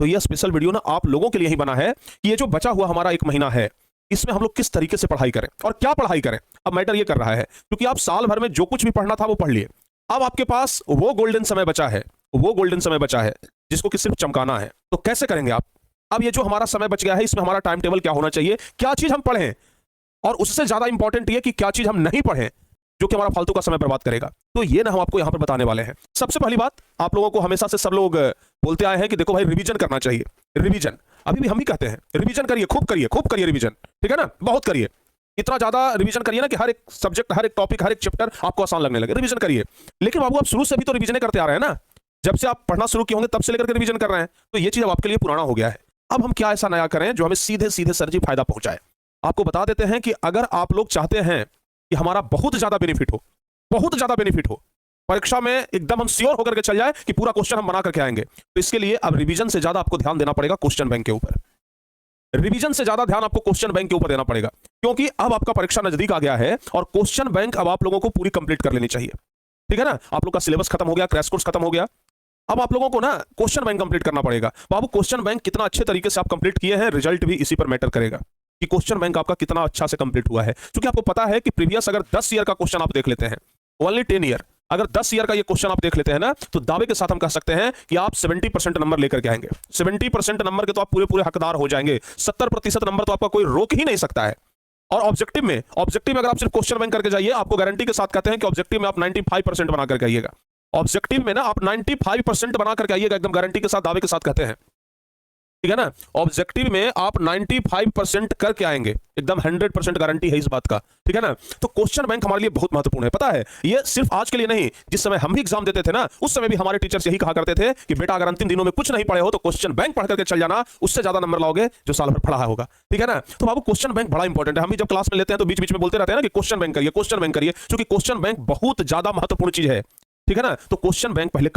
तो यह special video ना आप लोगों के लिए ही बना है कि ये जो बचा हुआ हमारा एक महीना है, इसमें हम लोग किस तरीके से पढ़ाई करें और क्या पढ़ाई करें। अब मैटर ये कर रहा है क्योंकि आप साल भर में जो कुछ भी पढ़ना था वो पढ़ लिए। अब आपके पास वो गोल्डन समय बचा है, वो गोल्डन समय बचा है जिसको कि सिर्फ चमकाना है। तो कैसे करेंगे आप? अब ये जो हमारा समय बच गया है, इसमें हमारा टाइम टेबल क्या होना चाहिए, क्या चीज हम पढ़ें, और उससे ज्यादा इंपॉर्टेंट ये कि क्या चीज हम नहीं पढ़ें जो कि हमारा फालतू का समय बर्बाद करेगा। तो ये ना हम आपको यहां पर बताने वाले हैं। सबसे पहली बात, आप लोगों को हमेशा से सब लोग बोलते आए हैं कि देखो भाई रिवीजन करना चाहिए। रिवीजन अभी भी हम ही कहते हैं, रिवीजन करिए, खूब करिए रिवीजन, ठीक है ना, बहुत करिए, इतना ज्यादा रिवीजन करिए ना कि हर एक सब्जेक्ट, हर एक टॉपिक, हर एक चैप्टर आपको आसान लगने लगे। रिवीजन करिए। लेकिन बाबू आप शुरू से भी तो रिवीजन करते आ रहे हैं ना, जब से आप पढ़ना शुरू किए होंगे तब से लेकर के रिवीजन कर रहे हैं। तो ये चीज अब आपके लिए पुराना हो गया है। अब हम क्या ऐसा नया करें जो हमें सीधे सीधे सर जी फायदा पहुंचाए। आपको बता देते हैं कि अगर आप लोग चाहते हैं कि हमारा बहुत ज्यादा बेनिफिट हो, बहुत ज्यादा बेनिफिट हो, परीक्षा में एकदम हम श्योर होकर के चल जाए कि पूरा क्वेश्चन हम बना करके आएंगे, तो इसके लिए अब रिवीजन से ज्यादा आपको ध्यान देना पड़ेगा क्वेश्चन बैंक के ऊपर। रिवीजन से ज्यादा ध्यान आपको क्वेश्चन बैंक के ऊपर देना पड़ेगा, क्योंकि अब आपका परीक्षा नजदीक आ गया है और क्वेश्चन बैंक अब आप लोगों को पूरी कंप्लीट कर लेनी चाहिए। ठीक है ना, आप लोग का सिलेबस खत्म हो गया, क्रैश कोर्स खत्म हो गया, अब आप लोगों को ना क्वेश्चन बैंक कंप्लीट करना पड़ेगा। बाबू क्वेश्चन बैंक कितना अच्छे तरीके से आप कंप्लीट किए हैं, रिजल्ट भी इसी पर मैटर करेगा कि क्वेश्चन बैंक आपका कितना अच्छा से कंप्लीट हुआ है। क्योंकि आपको पता है कि प्रीवियस अगर 10 ईयर का क्वेश्चन आप देख लेते हैं, ओनली 10 ईयर, अगर 10 ईयर का ये क्वेश्चन आप देख लेते हैं ना, तो दावे के साथ हम कह सकते हैं कि आप 70% नंबर लेकर के आएंगे। 70% नंबर के तो आप पूरे पूरे हकदार हो जाएंगे। 70% नंबर तो आपका कोई रोक ही नहीं सकता है। और ऑब्जेक्टिव में अगर आप सिर्फ क्वेश्चन बैंक करके जाइए, आपको गारंटी के साथ कहते हैं कि ऑब्जेक्टिव में आप 95% बना करके आइएगा। ऑब्जेक्टिव में ना आप 95% बना करके आइएगा, एकदम गारंटी के साथ, दावे के साथ कहते हैं, ठीक है ना। ऑब्जेक्टिव में आप 95% करके आएंगे, एकदम 100% गारंटी है इस बात का, ठीक है ना। तो क्वेश्चन बैंक हमारे लिए बहुत महत्वपूर्ण है। पता है, ये सिर्फ आज के लिए नहीं, जिस समय हम भी एग्जाम देते थे ना, उस समय भी हमारे टीचर्स यही कहा करते थे कि बेटा अगर अंतिम दिनों में कुछ नहीं पढ़े हो तो क्वेश्चन बैंक पढ़ करके चल जाना, उससे ज्यादा नंबर लाओगे जो साल भर पढ़ा होगा, ठीक है ना। तो बाबू क्वेश्चन बैंक बड़ा इंपॉर्टेंट है। हम भी जब क्लास में लेते हैं तो बीच बीच में बोलते रहते हैं ना कि क्वेश्चन बैंक करिए, क्वेश्चन बैंक करिए, क्योंकि क्वेश्चन बैंक बहुत ज्यादा महत्वपूर्ण चीज है, ठीक है ना। तो क्वेश्चन बैंक पहले